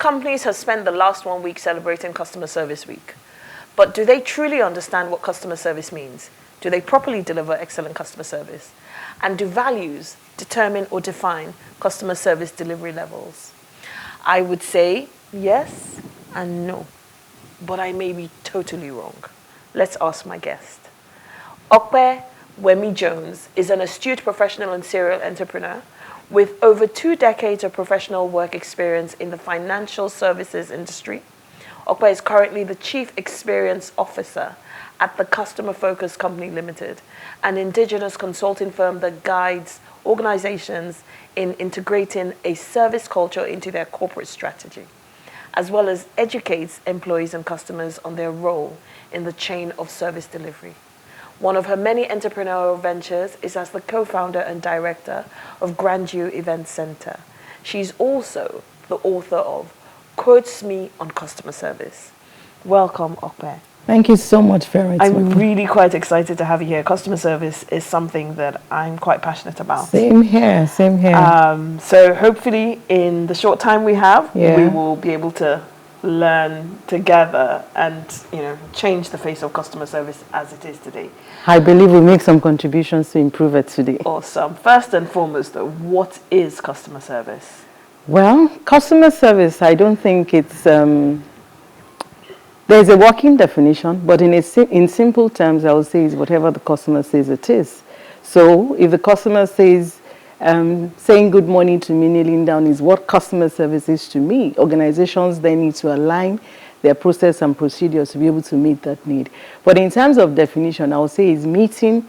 companies have spent the last 1 week celebrating Customer Service Week. But do they truly understand what customer service means? Do they properly deliver excellent customer service? And do values determine or define customer service delivery levels? I would say yes and no, but I may be totally wrong. Let's ask my guest. Okpe Wemi-Jones is an astute professional and serial entrepreneur with over 2 decades of professional work experience in the financial services industry. Okpe is currently the Chief Experience Officer at the Customer Focus Company Limited, an indigenous consulting firm that guides organizations in integrating a service culture into their corporate strategy, as well as educates employees and customers on their role in the chain of service delivery. One of her many entrepreneurial ventures is as the co-founder and director of Grandview Event Center. She's also the author of Quotes Me on Customer Service. Welcome, Okpe. Thank you so much, Feran. I'm really quite excited to have you here. Customer service is something that I'm quite passionate about. Same here, same here. So hopefully in the short time we have, we will be able to learn together and, change the face of customer service as it is today. I believe we'll make some contributions to improve it today. Awesome. First and foremost, though, what is customer service? Well, customer service, I don't think it's... there's a working definition, but in simple terms, I would say is whatever the customer says it is. So if the customer says, saying good morning to me, kneeling down is what customer service is to me, organizations then need to align their process and procedures to be able to meet that need. But in terms of definition, I would say is meeting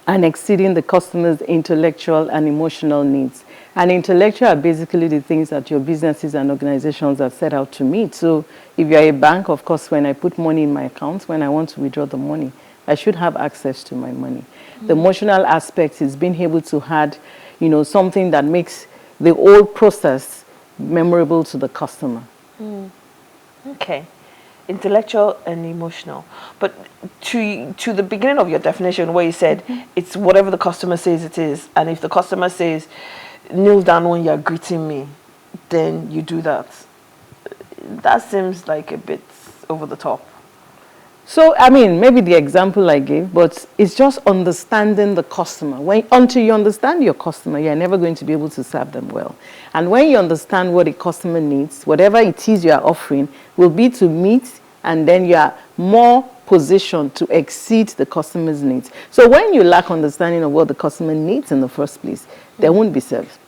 and exceeding the customer's intellectual and emotional needs. And intellectual are basically the things that your businesses and organizations are set out to meet. So if you're a bank, of course, when I put money in my account, when I want to withdraw the money, I should have access to my money. The emotional aspect is being able to add, something that makes the whole process memorable to the customer. Okay. Intellectual and emotional. But to the beginning of your definition where you said it's whatever the customer says it is, and if the customer says, kneel down when you're greeting me, then you do that. That seems like a bit over the top. So, maybe the example I gave, but it's just understanding the customer. Until you understand your customer, you're never going to be able to serve them well. And when you understand what a customer needs, whatever it is you are offering will be to meet, and then you are more positioned to exceed the customer's needs. So when you lack understanding of what the customer needs in the first place, there won't be service.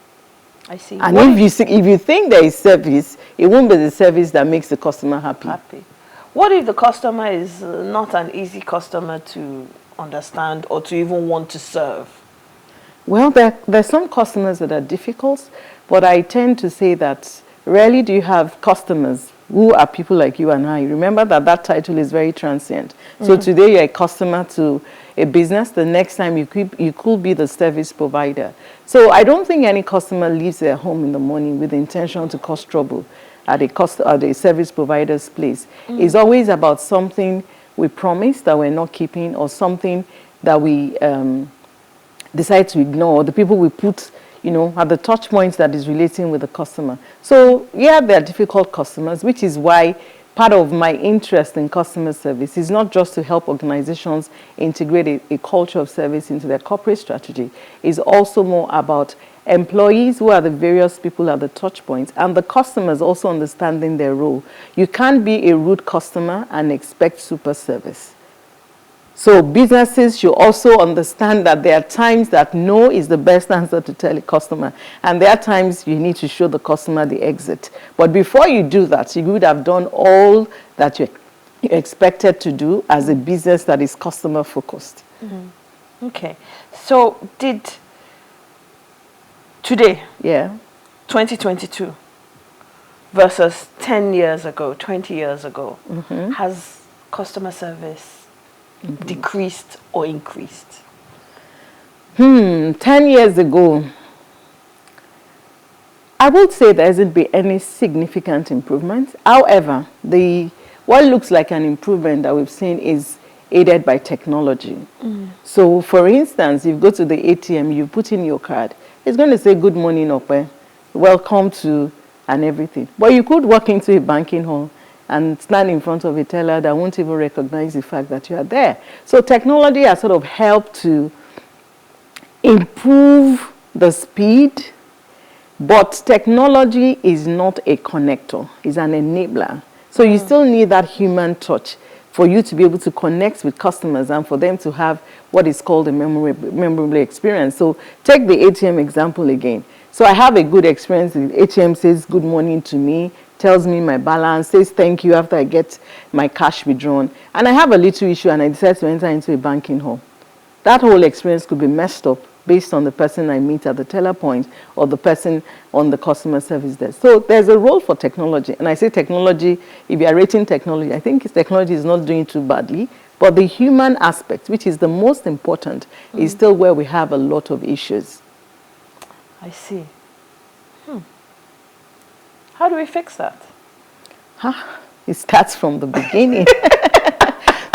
I see. And if you think there is service, it won't be the service that makes the customer happy. What if the customer is not an easy customer to understand or to even want to serve? Well, there's some customers that are difficult, but I tend to say that rarely do you have customers who are people like you and I. Remember that title is very transient. So today you're a customer to a business, the next time you could be the service provider. So I don't think any customer leaves their home in the morning with the intention to cause trouble at a service provider's place. It's always about something we promised that we're not keeping, or something that we decide to ignore, or the people we put at the touch points that is relating with the customer. So yeah, there are difficult customers, which is why part of my interest in customer service is not just to help organizations integrate a culture of service into their corporate strategy. It's also more about employees who are the various people at the touch points, and the customers also understanding their role. You can't be a rude customer and expect super service. So businesses should also understand that there are times that no is the best answer to tell a customer, and there are times you need to show the customer the exit. But before you do that, you would have done all that you expected to do as a business that is customer focused. Okay. So today, 2022 versus 10 years ago, 20 years ago, has customer service decreased or increased? 10 years ago, I would say there hasn't been any significant improvement. However, what looks like an improvement that we've seen is aided by technology. So, for instance, you go to the ATM, you put in your card, it's going to say, good morning, Okpe. Welcome to and everything. But you could walk into a banking hall and stand in front of a teller that won't even recognize the fact that you are there. So technology has sort of helped to improve the speed, but technology is not a connector, it's an enabler. So you still need that human touch for you to be able to connect with customers and for them to have what is called a memorable experience. So take the ATM example again. So I have a good experience. The ATM says good morning to me, tells me my balance, says thank you after I get my cash withdrawn. And I have a little issue and I decide to enter into a banking hall. That whole experience could be messed up based on the person I meet at the teller point or the person on the customer service desk. So there's a role for technology. And I say technology, if you are rating technology, I think technology is not doing too badly. But the human aspect, which is the most important, is still where we have a lot of issues. I see. How do we fix that? It starts from the beginning.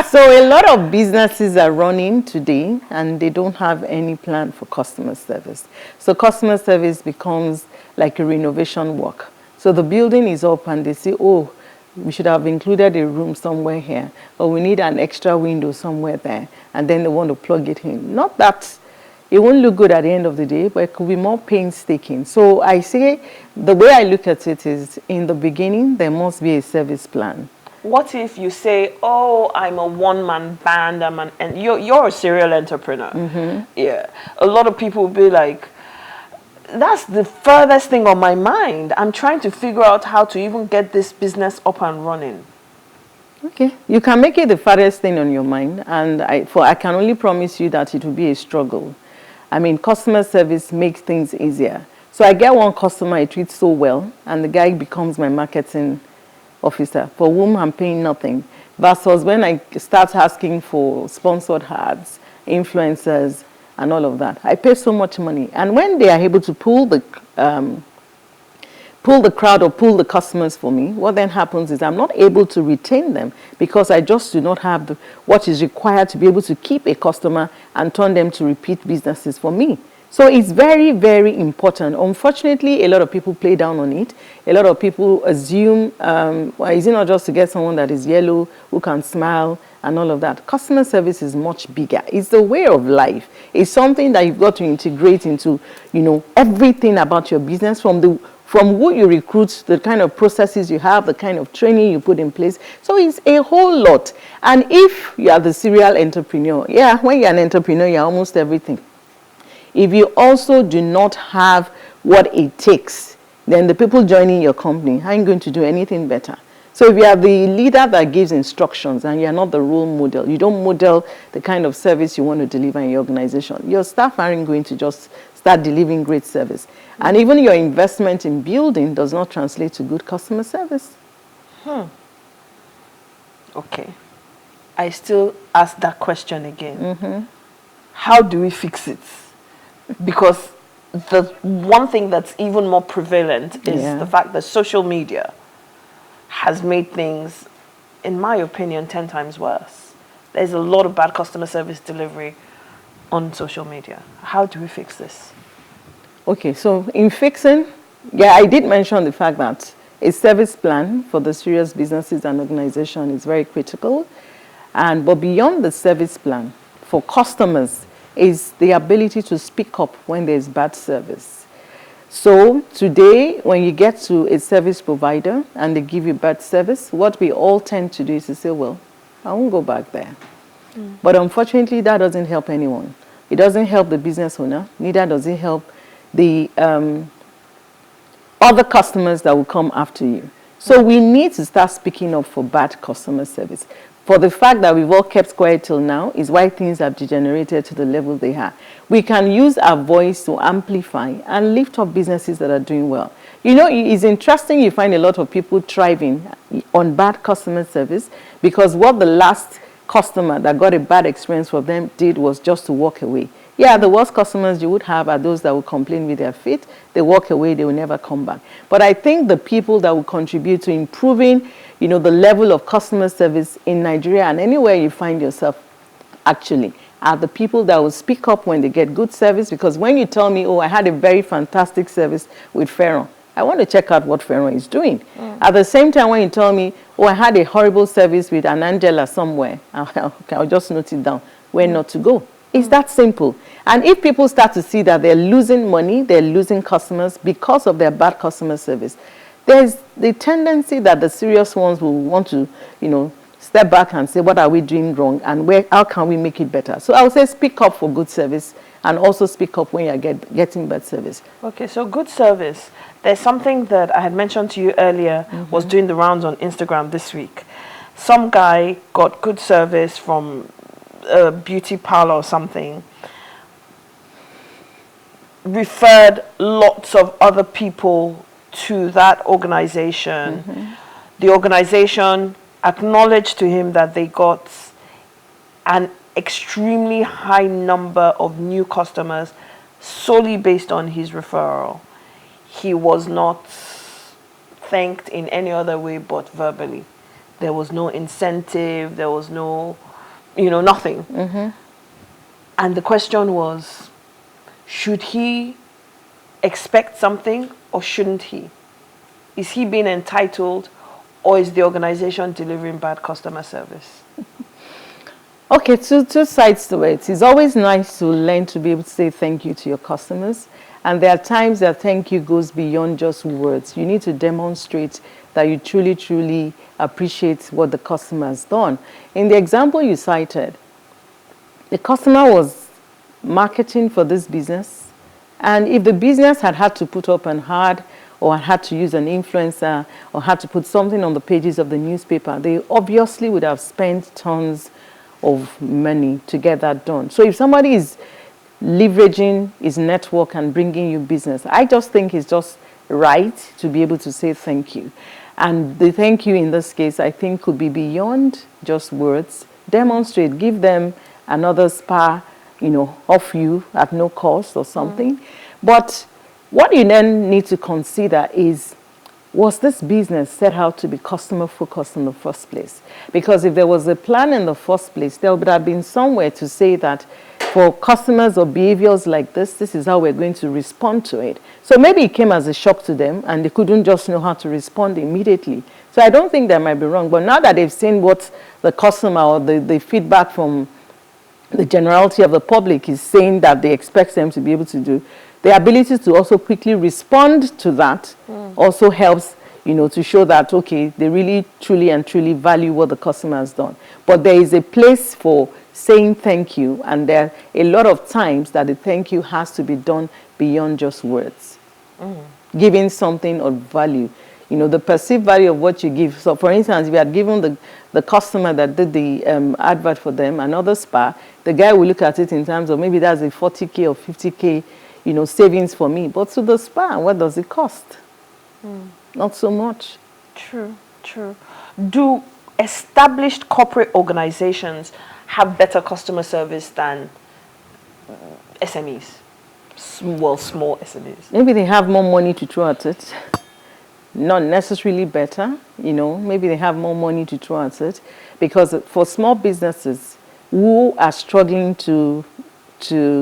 So a lot of businesses are running today and they don't have any plan for customer service. So customer service becomes like a renovation work. So the building is up and they say, oh, we should have included a room somewhere here, or we need an extra window somewhere there, and then they want to plug it in. Not that it won't look good at the end of the day, but it could be more painstaking. So I say the way I look at it is in the beginning, there must be a service plan. What if you say, oh, I'm a one-man band, and you're a serial entrepreneur? Yeah. A lot of people will be like, that's the furthest thing on my mind. I'm trying to figure out how to even get this business up and running. Okay. You can make it the farthest thing on your mind, and I can only promise you that it will be a struggle. I mean, customer service makes things easier. So I get one customer I treat so well, and the guy becomes my marketing officer, for whom I'm paying nothing. Versus when I start asking for sponsored ads, influencers, and all of that, I pay so much money. And when they are able to pull the crowd or pull the customers for me, what then happens is I'm not able to retain them because I just do not have what is required to be able to keep a customer and turn them to repeat businesses for me. So it's very, very important. Unfortunately, a lot of people play down on it. A lot of people assume, well, is it not just to get someone that is yellow, who can smile, and all of that? Customer service is much bigger. It's the way of life. It's something that you've got to integrate into, everything about your business, from who you recruit, the kind of processes you have, the kind of training you put in place. So it's a whole lot. And if you are the serial entrepreneur, when you're an entrepreneur, you're almost everything. If you also do not have what it takes, then the people joining your company aren't going to do anything better. So if you are the leader that gives instructions and you're not the role model, you don't model the kind of service you want to deliver in your organization, your staff aren't going to just start delivering great service. And even your investment in building does not translate to good customer service. Okay. I still ask that question again. How do we fix it? Because the one thing that's even more prevalent is the fact that social media has made things, in my opinion, 10 times worse. There's a lot of bad customer service delivery on social media. How do we fix this? Okay, so in fixing, I did mention the fact that a service plan for the serious businesses and organizations is very critical. But beyond the service plan, for customers, is the ability to speak up when there's bad service. So today, when you get to a service provider and they give you bad service, what we all tend to do is to say, well, I won't go back there. But unfortunately, that doesn't help anyone. It doesn't help the business owner, neither does it help the other customers that will come after you. So we need to start speaking up for bad customer service. For the fact that we've all kept quiet till now is why things have degenerated to the level they are. We can use our voice to amplify and lift up businesses that are doing well. It's interesting you find a lot of people thriving on bad customer service because what the last customer that got a bad experience for them did was just to walk away. The worst customers you would have are those that will complain with their feet. They walk away, they will never come back. But I think the people that will contribute to improving, the level of customer service in Nigeria and anywhere you find yourself actually are the people that will speak up when they get good service. Because when you tell me, oh, I had a very fantastic service with Feran, I want to check out what Feran is doing. At the same time, when you tell me, oh, I had a horrible service with an Angela somewhere, I'll just note it down, where not to go. It's that simple. And if people start to see that they're losing money, they're losing customers because of their bad customer service, there's the tendency that the serious ones will want to, step back and say, what are we doing wrong and how can we make it better? So I would say speak up for good service and also speak up when you're getting bad service. Okay, so good service. There's something that I had mentioned to you earlier was doing the rounds on Instagram this week. Some guy got good service from a beauty parlor or something, referred lots of other people to that organization. The organization acknowledged to him that they got an extremely high number of new customers solely based on his referral. He was not thanked in any other way but verbally. There was no incentive, there was no, nothing. And the question was, should he expect something or shouldn't he? Is he being entitled or is the organization delivering bad customer service? Okay, two sides to it. It's always nice to learn to be able to say thank you to your customers. And there are times that thank you goes beyond just words. You need to demonstrate that you truly, truly appreciate what the customer has done. In the example you cited, the customer was marketing for this business. And if the business had to put up an ad or had to use an influencer or had to put something on the pages of the newspaper, they obviously would have spent tons of money to get that done. So if somebody is leveraging his network and bringing you business, I just think it's just right to be able to say thank you. And the thank you in this case, I think, could be beyond just words. Demonstrate, give them another spa, off you at no cost or something. But what you then need to consider is, was this business set out to be customer focused in the first place? Because if there was a plan in the first place, there would have been somewhere to say that for customers or behaviors like this is how we're going to respond to it. So maybe it came as a shock to them and they couldn't just know how to respond immediately. So I don't think that might be wrong. But now that they've seen what the customer or the feedback from the generality of the public is saying that they expect them to be able to do, the ability to also quickly respond to that also helps, to show that, okay, they really, truly, and truly value what the customer has done. But there is a place for saying thank you, and there are a lot of times that the thank you has to be done beyond just words. Giving something of value, the perceived value of what you give. So, for instance, if you had given the customer that did the advert for them another spa, the guy will look at it in terms of maybe that's a 40K or 50K savings for me. But to the spa, what does it cost? Not so much. True. Do established corporate organizations have better customer service than SMEs? Small SMEs. Maybe they have more money to throw at it. Not necessarily better, maybe they have more money to throw at it. Because for small businesses who are struggling to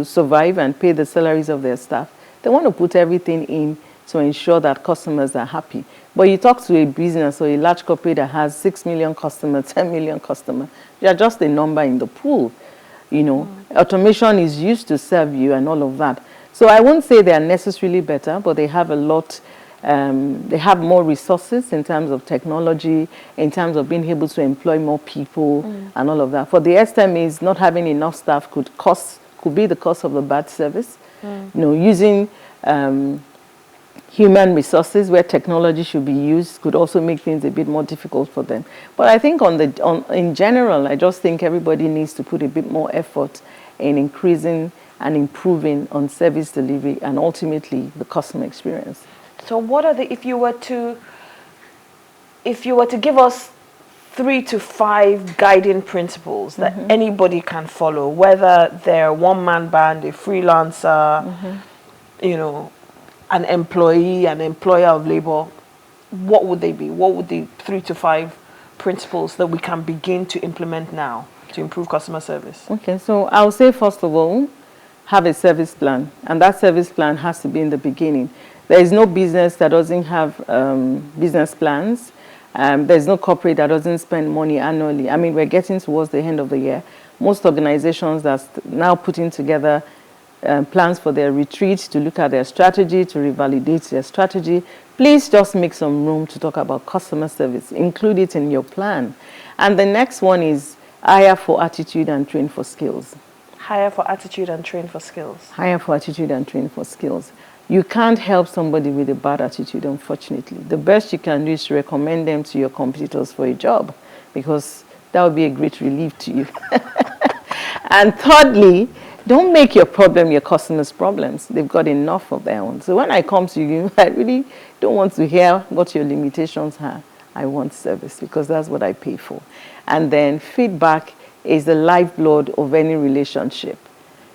survive and pay the salaries of their staff, they want to put everything in to ensure that customers are happy. But you talk to a business or a large corporate that has 6 million customers, 10 million customers, they are just a number in the pool. Automation is used to serve you and all of that. So I won't say they are necessarily better, but they have a lot. They have more resources in terms of technology, in terms of being able to employ more people and all of that. For the SMEs, not having enough staff could be the cause of the bad service. Using human resources where technology should be used could also make things a bit more difficult for them. But I think in general, I just think everybody needs to put a bit more effort in increasing and improving on service delivery and ultimately the customer experience. So what are if you were to give us 3 to 5 guiding principles that anybody can follow, whether they're one-man band, a freelancer, an employee, an employer of labor, what would they be? What would the 3 to 5 principles that we can begin to implement now to improve customer service? Okay, so I'll say first of all, have a service plan, and that service plan has to be in the beginning. There is no business that doesn't have business plans. There's no corporate that doesn't spend money annually. I mean, we're getting towards the end of the year. Most organizations are now putting together plans for their retreat, to look at their strategy, to revalidate their strategy. Please just make some room to talk about customer service. Include it in your plan. And the next one is hire for attitude and train for skills. Hire for attitude and train for skills. Hire for attitude and train for skills. You can't help somebody with a bad attitude, unfortunately. The best you can do is to recommend them to your competitors for a job, because that would be a great relief to you. And thirdly, don't make your problem your customers' problems. They've got enough of their own. So when I come to you, I really don't want to hear what your limitations are. I want service, because that's what I pay for. And then feedback is the lifeblood of any relationship.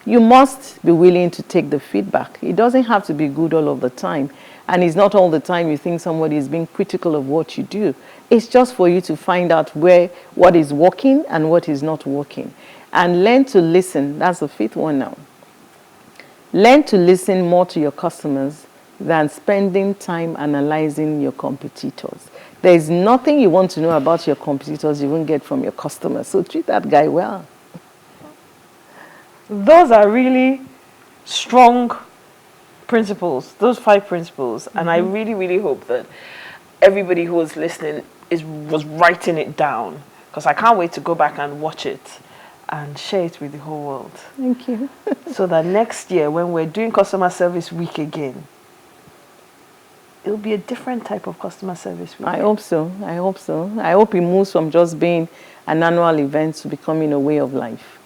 You must be willing to take the feedback. It doesn't have to be good all of the time. And it's not all the time you think somebody is being critical of what you do. It's just for you to find out what is working and what is not working. And learn to listen. That's the fifth one now. Learn to listen more to your customers than spending time analyzing your competitors. There is nothing you want to know about your competitors you won't get from your customers. So treat that guy well. Those are really strong principles, those 5 principles. And I really, really hope that everybody who was listening was writing it down, because I can't wait to go back and watch it and share it with the whole world. Thank you. So that next year, when we're doing customer service week again, it'll be a different type of customer service week. I hope so. I hope so. I hope it moves from just being an annual event to becoming a way of life.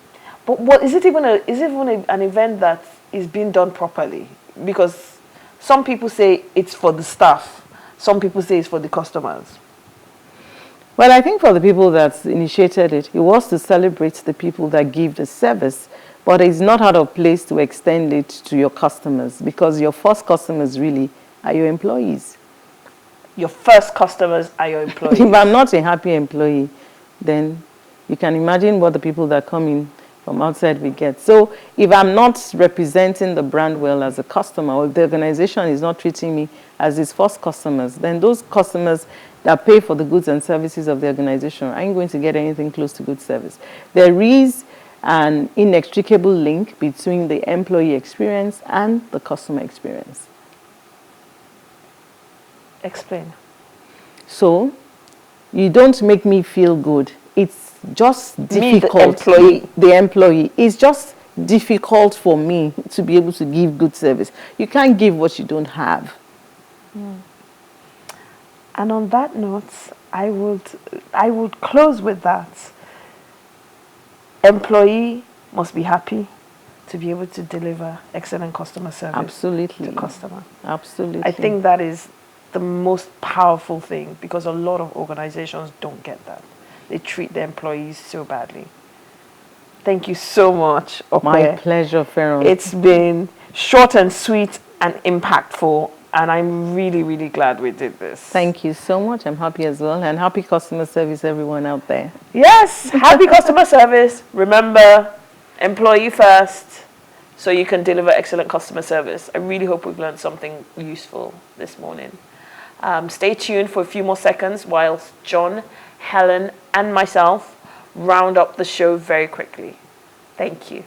But what is it even an event that is being done properly? Because some people say it's for the staff, some people say it's for the customers. Well, I think for the people that initiated it, it was to celebrate the people that give the service, but it's not out of place to extend it to your customers, because your first customers really are your employees. Your first customers are your employees. If I'm not a happy employee, then you can imagine what the people that come in from outside we get. So if I'm not representing the brand well as a customer, or if the organization is not treating me as its first customers, then those customers that pay for the goods and services of the organization aren't going to get anything close to good service. There is an inextricable link between the employee experience and the customer experience. Explain. So you don't make me feel good. It's just difficult. The employee. It's just difficult for me to be able to give good service. You can't give what you don't have. And on that note, I would close with that. Employee must be happy to be able to deliver excellent customer service. Absolutely. To customer. Absolutely. I think that is the most powerful thing, because a lot of organizations don't get that. They treat their employees so badly. Thank you so much, Ope. My pleasure, Feran. It's been short and sweet and impactful, and I'm really, really glad we did this. Thank you so much. I'm happy as well, and happy customer service, everyone out there. Yes, happy customer service. Remember, employee first, so you can deliver excellent customer service. I really hope we've learned something useful this morning. Stay tuned for a few more seconds whilst John, Helen, and myself round up the show very quickly. Thank you.